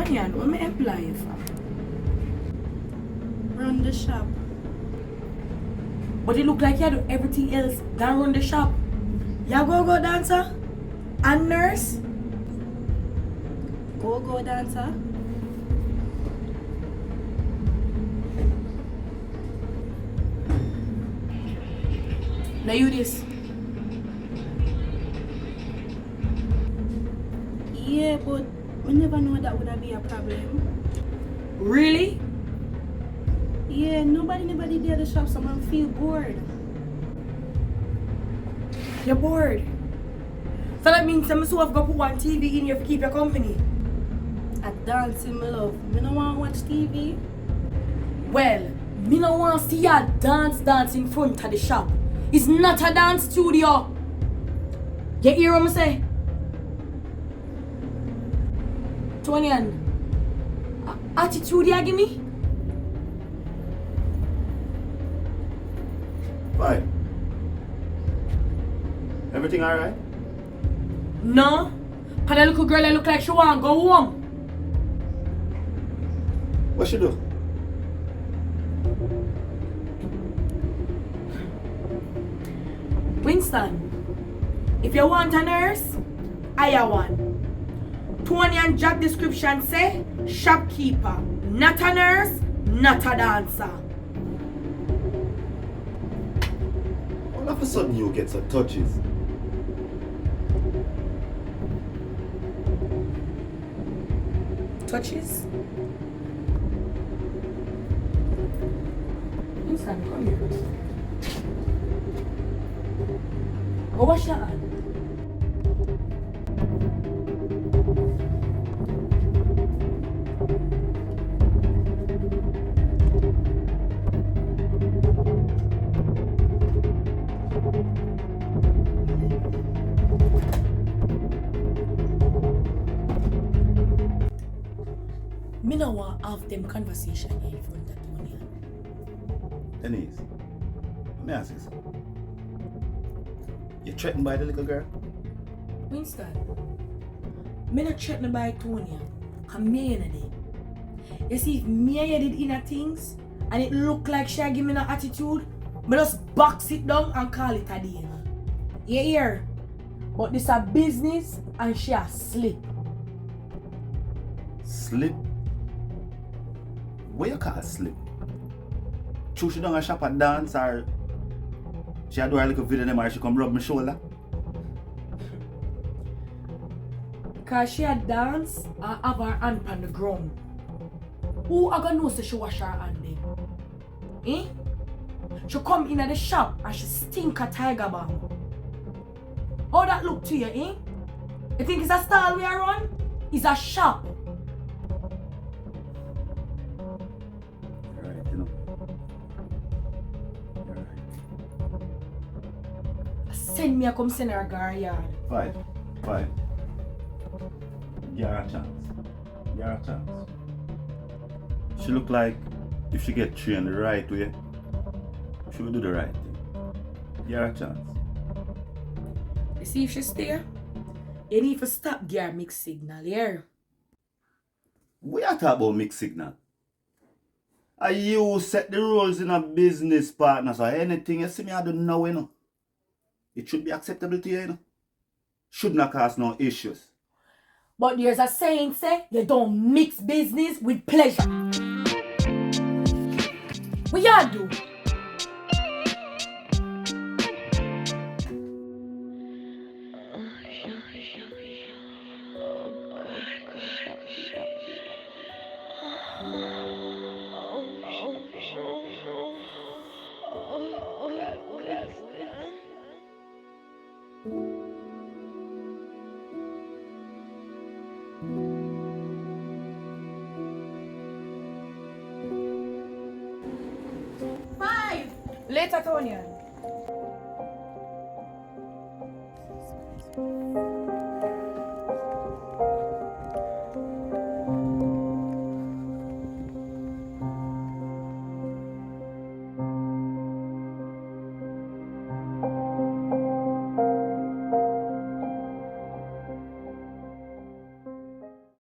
Tonian, what me employ you for? Run the shop. But it look like you do everything else than run the shop. You go dancer? And nurse? Go dancer. Now you this. Yeah, but we never know that would be a problem. Really? Yeah, nobody there at the shop, so I feel bored. You're bored. So that means I'm so have to put one TV in here to keep your company. I dancing, my love. Me no want to watch TV. Well, me no want to see you dance in front of the shop. It's not a dance studio. You hear what I say? Tonian, attitude you give me? Why? Everything alright? No. But that little girl that look like she want to go home. What she do? Winston, if you want a nurse, I have one. Tonian job description say shopkeeper, not a nurse, not a dancer. All of a sudden you get some touches. Touches? Winston, come here. Go wash your hand. Me no want have them conversation in front of Tony. Denise, let me ask you something. You threatened by the little girl? Winston, me not threatened by Tony. Come me in it. You see, if me did inner things and it look like she give me no attitude, me just box it down and call it a day. You hear? But this a business and she a slip. Slip? What you call slip? True she don't a shop and dance or she a do her little video them or she come rub my shoulder? Cause she a dance and have her hand on the ground. Who a gonna know say she wash her hand then? Eh? She come in at the shop and she stink a tiger balm. How that look to you, eh? You think it's a style we are on? It's a shop. You're right, you know. You're right. Send me a come send her a gar yard. Fine. Give her a chance. She look like if she get trained the right way, she will do the right thing. Give her a chance. You see if she stay, you need to stop gear mixed signal, yeah? We are talking about mixed signal. And you set the rules in a business partner, so anything you see me I do now, you know, it should be acceptable to you, you know. Should not cause no issues. But there's a saying say, you don't mix business with pleasure. What y'all do? Later, Tonya.